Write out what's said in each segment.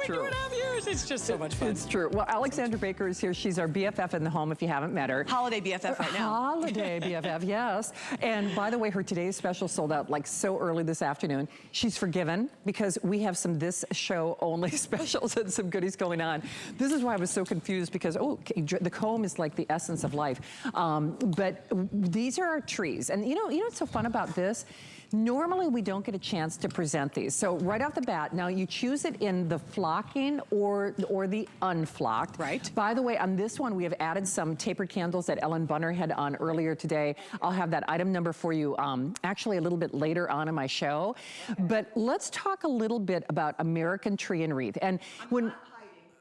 true. 2.5 years. It's just so much fun. It's true. Well, Alexandra Baker is here. She's our BFF in the home if you haven't met her. Holiday BFF right now. Holiday BFF, yes. And by the way, her today's special sold out like so early this afternoon. She's forgiven because we have some this show only specials and some goodies going on. This is why I was so confused because, the comb is like the essence of life. But these are our trees. And you know what's so fun about this? Normally we don't get a chance to present these. So right off the bat, now you choose it in the flocking or the unflocked. Right. By the way, on this one, we have added some tapered candles that Ellen Bunner had on earlier today. I'll have that item number for you actually a little bit later on in my show. Okay. But let's talk a little bit about American Tree and Wreath. And when...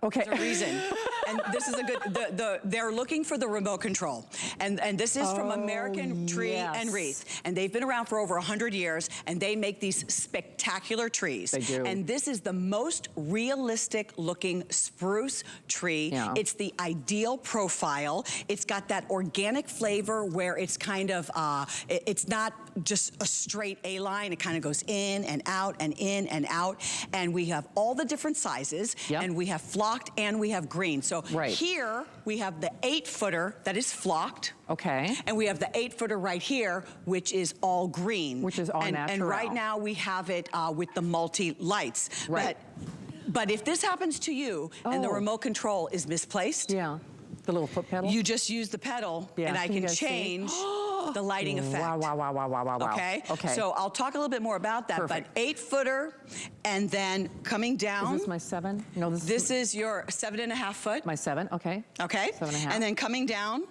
Okay. There's a reason. And this is a good, they're looking for the remote control. And this is from American Tree and Wreath. And they've been around for over 100 years, and they make these spectacular trees. They do. And this is the most realistic looking spruce tree. Yeah. It's the ideal profile. It's got that organic flavor where it's kind of, it's not just a straight A line. It kind of goes in and out and in and out. And we have all the different sizes, and we have flocked and we have green. So here we have the 8-footer that is flocked. Okay. And we have the 8-footer right here, which is all green. Which is all natural. And right now we have it with the multi-lights. Right. But if this happens to you and the remote control is misplaced. Yeah. The little foot pedal? You just use the pedal and I can change the lighting effect. Wow. Okay? Okay. So I'll talk a little bit more about that. Perfect. But 8-footer and then coming down. Is this my 7? No, this is your 7.5 foot. My 7, okay. Okay. 7.5. And then coming down,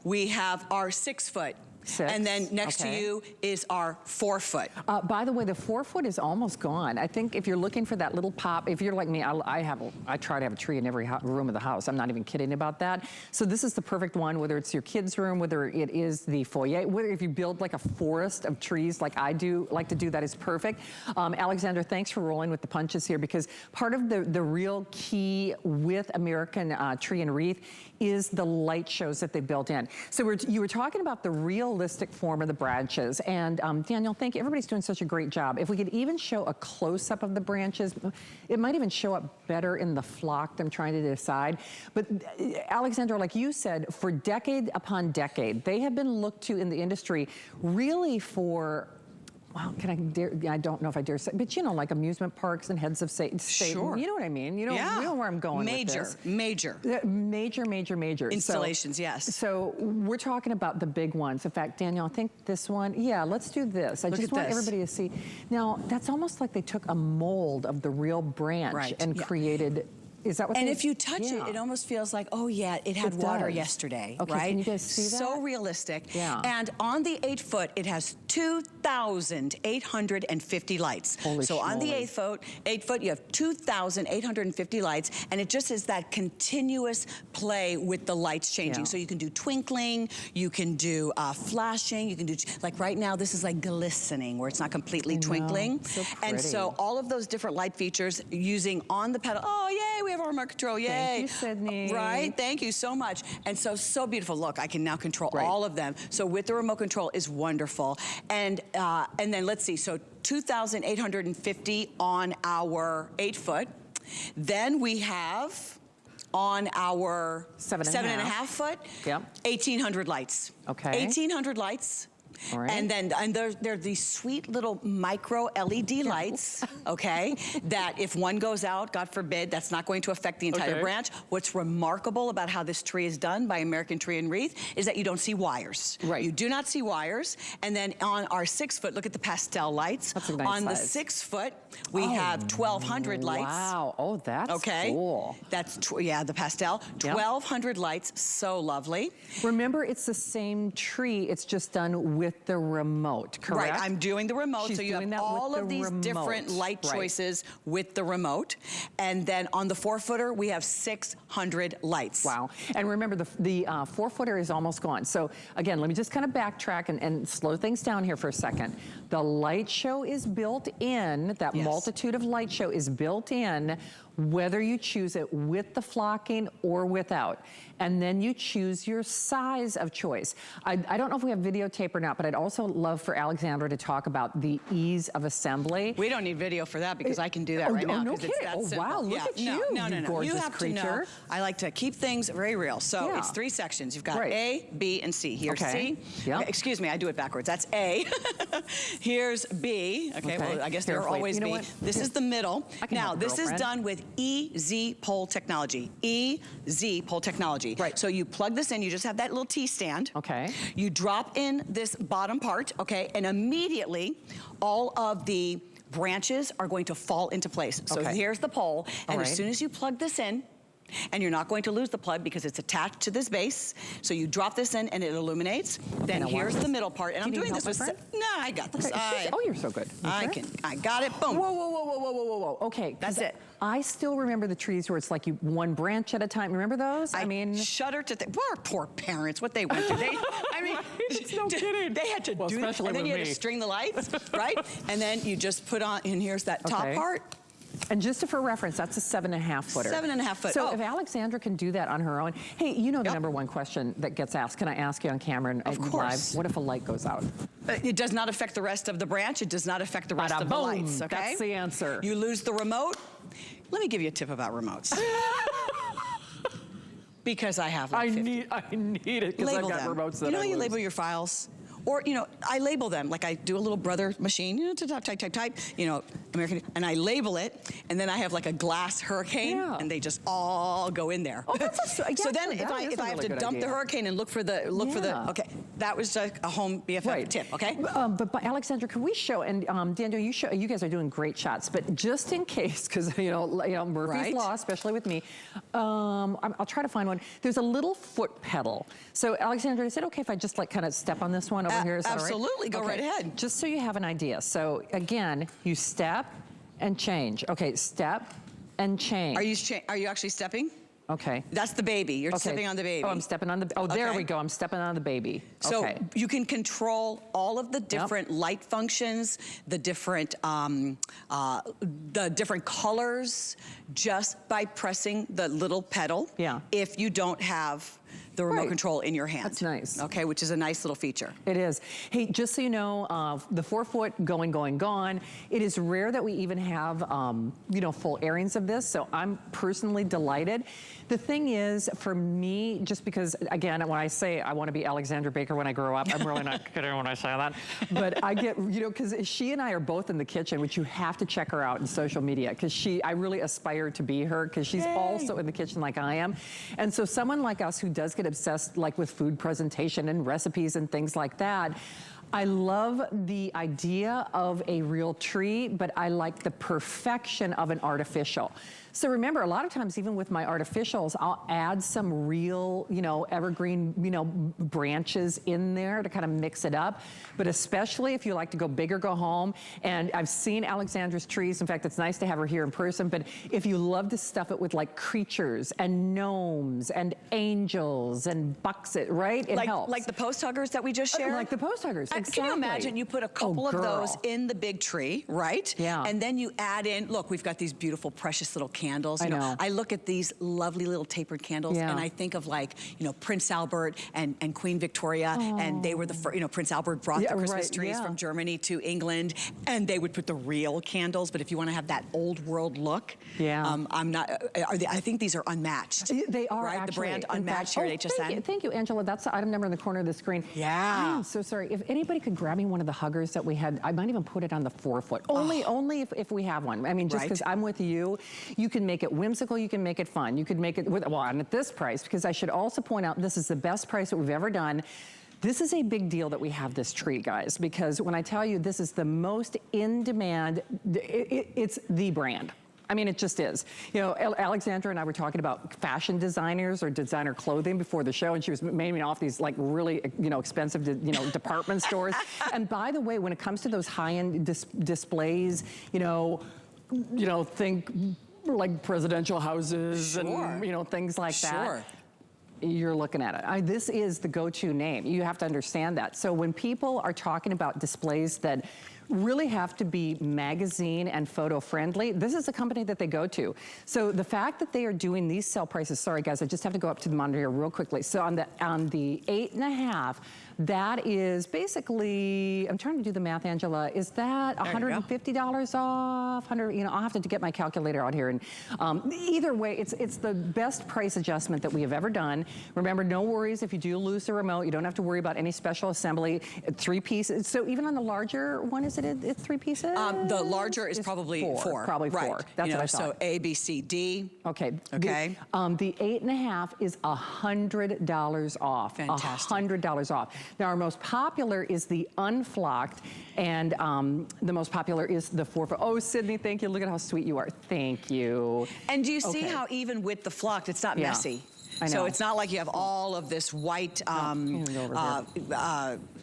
we have our 6 foot. 6. And then next to you is our 4 foot. By the way, the 4 foot is almost gone. I think if you're looking for that little pop, if you're like me, I try to have a tree in every room of the house. I'm not even kidding about that. So this is the perfect one, whether it's your kids' room, whether it is the foyer, whether if you build like a forest of trees like I do, like to do, that is perfect. Alexandra, thanks for rolling with the punches here, because part of the real key with American Tree and Wreath is the light shows that they built in. So you were talking about the realistic form of the branches, and Daniel, thank you. Everybody's doing such a great job. If we could even show a close-up of the branches, it might even show up better in the flocked, I'm trying to decide. But Alexandra, like you said, for decade upon decade, they have been looked to in the industry really for, well, I don't know if I dare say, but like amusement parks and heads of state. Sure. You know what I mean? You know where I'm going with this. Major. Installations, yes. So we're talking about the big ones. In fact, Daniel, I think this one, let's do this. I just want everybody to see. Now, that's almost like they took a mold of the real branch and created. Is that what? And if you touch it, it almost feels like, oh yeah, it had water yesterday, right? Can you guys see that? So realistic. Yeah. And on the 8 foot, it has 2,850 lights. Holy so on the 8 foot, you have 2,850 lights, and it just is that continuous play with the lights changing. So you can do twinkling, you can do flashing, you can do, like right now, this is like glistening, where it's not completely twinkling. So pretty. And so all of those different light features using on the pedal, oh yay, we have our remote control, yay. Thank you, Sydney. Right, thank you so much. And so beautiful. Look, I can now control all of them. So with the remote control is wonderful. And then let's see, so 2,850 on our 8 foot. Then we have on our 7.5 foot, 1,800 lights. Okay. 1,800 lights. All right. And then there are these sweet little micro LED lights, okay, that if one goes out, God forbid, that's not going to affect the entire branch. What's remarkable about how this tree is done by American Tree and Wreath is that you don't see wires. Right. You do not see wires. And then on our 6 foot, look at the pastel lights. That's a nice on the size. 6 foot, we have 1,200 lights. Wow, oh, that's cool. That's, the pastel. 1,200 lights, so lovely. Remember, it's the same tree, it's just done with the remote, correct? Right, I'm doing the remote, She's so you doing have that all with of the these remote. different light choices with the remote. And then on the 4 footer, we have 600 lights. Wow, and remember the 4 footer is almost gone. So again, let me just kind of backtrack and slow things down here for a second. The light show is built in, that multitude of light show is built in whether you choose it with the flocking or without. And then you choose your size of choice. I don't know if we have videotape or not, but I'd also love for Alexandra to talk about the ease of assembly. We don't need video for that because I can do that right now. Oh, no It's kidding. that Oh, simple. wow, look at you, No, you You gorgeous have creature. to know, I like to keep things very real. So Yeah. it's 3 sections. You've got Right. A, B, and C. Here's Okay. C. Yep. Okay, excuse me, I do it backwards. That's A. Here's B. Okay, well, I guess there will Carefully. always You know be. what? This is the middle. I can Now, help a this is girlfriend. done with EZ pole technology. EZ pole technology. Right. So you plug this in, you just have that little T stand. Okay. You drop in this bottom part, okay, and immediately all of the branches are going to fall into place. So Okay. here's the pole, and All as right. soon as you plug this in, and you're not going to lose the plug because it's attached to this base. So you drop this in and it illuminates. Then now here's what? the middle part, and Do I'm you doing need this help, with, my friend? no, I got this. Okay. Oh, you're so good. I got it, boom. Whoa, whoa, whoa, whoa, whoa, whoa, whoa, whoa. Okay. 'cause That's it. I still remember the trees where it's like you one branch at a time. Remember those? I mean, shudder to think, poor parents, what they went through. I mean, no kidding. They had to Well, do that, especially and then with you had me. to string the lights, right? And then you just put on, and here's that top Okay. part. And just for reference, that's a 7.5 footer. 7.5 foot. So Oh. if Alexandra can do that on her own, hey, you know the Yep. number one question that gets asked. Can I ask you on camera and Of live? course. What if a light goes out? It does not affect the rest of the branch. It does not affect the rest of the Bada lights, boom. okay? That's the answer. You lose the remote. Let me give you a tip about remotes. Because I have like 50. I need it because I've Label got them. remotes that You know I how you lose. label your files? Or, you know, I label them. Like I do a little brother machine, you know, type, you know, American, and I label it, and then I have like a glass hurricane, Yeah. and they just all go in there. Oh, that's so yeah, then that if I is a have really to good dump the idea. hurricane and look for the, Yeah. okay, that was a home BFF tip, okay? But Alexandra, can we show, and Daniel, you guys are doing great shots, but just in case, because you know Murphy's Right. Law, especially with me, I'll try to find one. There's a little foot pedal. So Alexandra, is it okay if I just like kind of step on this one over here? Is that all right? Absolutely, go right ahead. Just so you have an idea. So again, you step and change. Okay, step and change. Are you actually stepping? Okay. That's the baby. You're Okay. stepping on the baby. Oh, I'm stepping on the. Oh, there Okay. we go. I'm stepping on the baby. So Okay. you can control all of the different light functions, the different colors, just by pressing the little pedal. Yeah. If you don't have the remote Right. control in your hand. That's nice. Okay, which is a nice little feature. It is. Hey, just so you know, the 4 foot going, gone. It is rare that we even have, you know, full airings of this. So I'm personally delighted. The thing is, for me, just because, again, when I say I want to be Alexandra Baker when I grow up, I'm really not kidding when I say that. But I get, you know, because she and I are both in the kitchen, which you have to check her out in social media, because I really aspire to be her, because she's also in the kitchen like I am. And so someone like us who does get obsessed like with food presentation and recipes and things like that, I love the idea of a real tree, but I like the perfection of an artificial. So remember, a lot of times, even with my artificials, I'll add some real, you know, evergreen, you know, branches in there to kind of mix it up. But especially if you like to go big or go home, and I've seen Alexandra's trees. In fact, it's nice to have her here in person, but if you love to stuff it with like creatures and gnomes and angels and bucks, right? It helps. Like the post huggers that we just shared? Like the post huggers, exactly. Can you imagine you put a couple of those girl. in the big tree, right? Yeah. And then you add in, look, we've got these beautiful, precious little candles. You I know. I look at these lovely little tapered candles, Yeah. and I think of like, you know, Prince Albert and Queen Victoria, and they were the first, you know, Prince Albert brought the Christmas trees from Germany to England, and they would put the real candles. But if you want to have that old world look, I'm not. I think these are unmatched. They are right? actually. The brand In Unmatched fact, here at HSN. Thank you, Angela. That's the item number in the corner of the screen. Yeah. I'm so sorry. If anybody could grab me one of the huggers that we had, I might even put it on the 4 foot. Only if we have one. I mean, just because I'm with you, you can make it whimsical, you can make it fun. You could make it with, well, and at this price, because I should also point out, this is the best price that we've ever done. This is a big deal that we have this tree, guys, because when I tell you this is the most in demand, it's the brand. I mean, it just is. You know, Alexandra and I were talking about fashion designers or designer clothing before the show, and she was naming off these like really, you know, expensive, you know, department stores. And by the way, when it comes to those high-end displays, you know, think like presidential houses and, you know, things like that. You're looking at it. This is the go-to name. You have to understand that. So when people are talking about displays that really have to be magazine and photo friendly. This is a company that they go to. So the fact that they are doing these sale prices, sorry guys, I just have to go up to the monitor here real quickly. So on the 8.5, that is basically, I'm trying to do the math, Angela, is that $150 off? 100, you know, I'll have to get my calculator out here. And either way, it's the best price adjustment that we have ever done. Remember, no worries if you do lose the remote. You don't have to worry about any special assembly. 3 pieces. So even on the larger one, is it's 3 pieces? The larger is probably 4. Probably 4. Right. That's what I thought. So A, B, C, D. Okay. Okay. The 8.5 is $100 off. Fantastic. $100 off. Now our most popular is the unflocked, and the most popular is the 4-foot. Oh, Sydney, thank you. Look at how sweet you are. Thank you. And do you see how even with the flocked, it's not messy? I know. So it's not like you have all of this white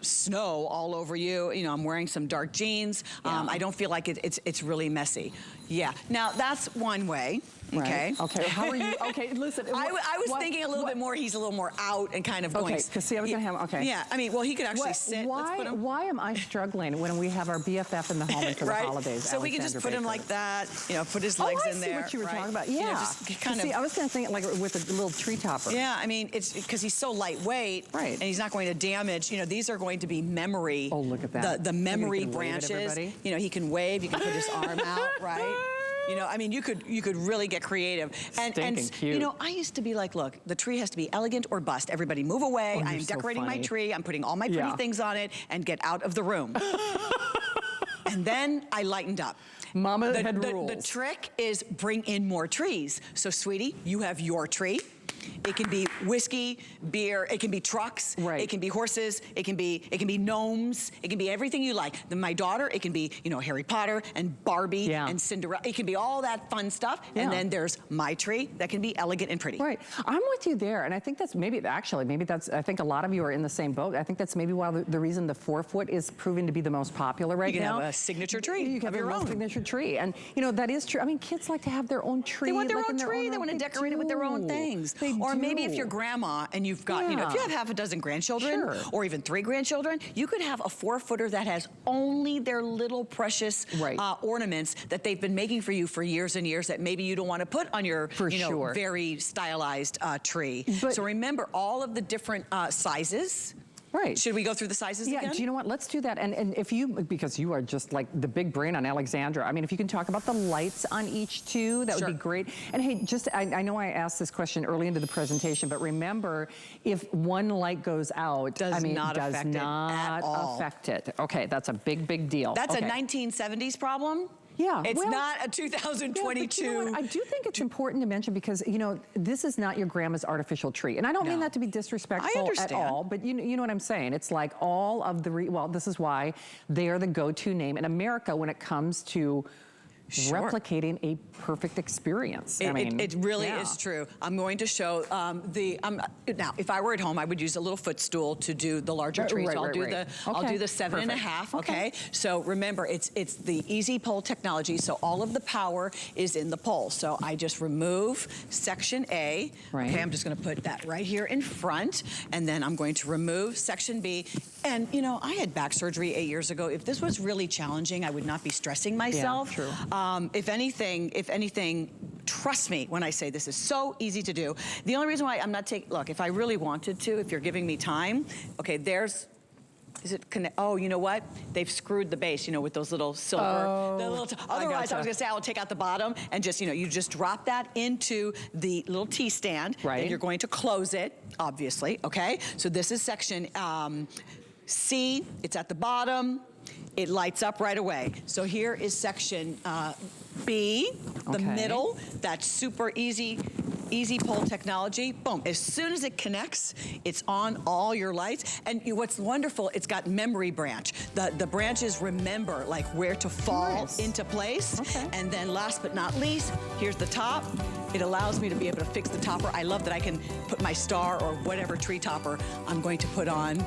snow all over you. You know, I'm wearing some dark jeans. I don't feel like it's really messy. Yeah. Now that's one way. Okay. Right. Okay. How are you? Okay. Listen. I was thinking a little bit more. He's a little more out and kind of going. Okay. Because see, I was gonna have. Okay. Yeah. I mean, well, he could actually sit. Why am I struggling when we have our BFF in the home for the holidays? So we can just put him like that. You know, put his legs in there. I see what you were talking about. Yeah. You know, just kind of. See, I was gonna think like with a little tree topper. Yeah. I mean, it's because he's so lightweight. Right. And he's not going to damage. You know, these are going to be memory. Oh, look at that. The memory branches. You know, he can wave. You can put his arm out. Right. You know, I mean, you could really get creative. And cute. You know, I used to be like, look, the tree has to be elegant or bust. Everybody move away. I am decorating my tree. I'm putting all my pretty things on it and get out of the room. And then I lightened up. Mama had rules. The trick is bring in more trees. So, sweetie, you have your tree. It can be whiskey, beer, it can be trucks, it can be horses, it can be gnomes, it can be everything you like. Then my daughter, it can be, you know, Harry Potter and Barbie and Cinderella. It can be all that fun stuff. And then there's my tree that can be elegant and pretty. Right. I'm with you there. And I think that's maybe that's, I think a lot of you are in the same boat. I think that's maybe why the reason the 4-foot is proving to be the most popular right now. You can have a signature tree. You can have your own signature tree. And, you know, that is true. I mean, kids like to have their own tree. They want their own tree. They want to decorate it with their own things. Or maybe if you're grandma and you've got, you know, if you have half a dozen grandchildren or even 3 grandchildren, you could have a 4-footer that has only their little precious ornaments that they've been making for you for years and years that maybe you don't want to put on your, very stylized tree. So remember all of the different sizes. Right. Should we go through the sizes again? Yeah, do you know what? Let's do that. And if you, because you are just like the big brain on Alexandra, I mean, if you can talk about the lights on each too, that would be great. And hey, just, I know I asked this question early into the presentation, but remember, if one light goes out, does not affect it. Okay, that's a big, big deal. That's a 1970s problem. Yeah. It's not a 2022. You know, I do think it's important to mention because, you know, this is not your grandma's artificial tree. And I don't mean that to be disrespectful at all, but you know what I'm saying. It's like all of the, well, this is why they are the go-to name in America when it comes to replicating a perfect experience. I mean, it really is true. I'm going to show now, if I were at home, I would use a little footstool to do the larger trees. I'll do the 7.5. Okay. So remember, it's the easy pole technology. So all of the power is in the pole. So I just remove section A. Okay. I'm just going to put that right here in front, and then I'm going to remove section B. And you know, I had back surgery 8 years ago. If this was really challenging, I would not be stressing myself. Yeah, true. If anything, trust me when I say this is so easy to do. The only reason why I'm not taking, look, if I really wanted to, if you're giving me time, okay, is it connect? Oh, you know what? They've screwed the base, you know, with those little silver. Otherwise, I was gonna say I will take out the bottom and just, you know, you just drop that into the little T-stand. Right. And you're going to close it, obviously. Okay. So this is section C. It's at the bottom. It lights up right away. So here is section B, the middle. That's super easy pole technology. Boom. As soon as it connects, it's on all your lights. And what's wonderful, it's got memory branch. The branches remember like where to fall into place. Okay. And then last but not least, here's the top. It allows me to be able to fix the topper. I love that I can put my star or whatever tree topper I'm going to put on.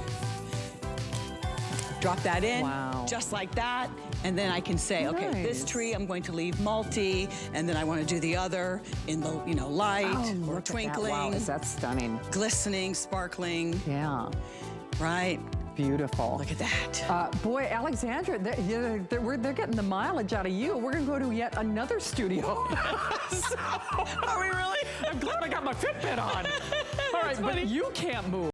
Drop that in, just like that, and then I can say, okay, this tree I'm going to leave multi, and then I want to do the other in the, you know, light or twinkling. Wow, is that stunning? Glistening, sparkling. Yeah. Right. Beautiful. Look at that. Boy, Alexandra, they're getting the mileage out of you. We're going to go to yet another studio. Are we really? I'm glad I got my Fitbit on. All right, but you can't move.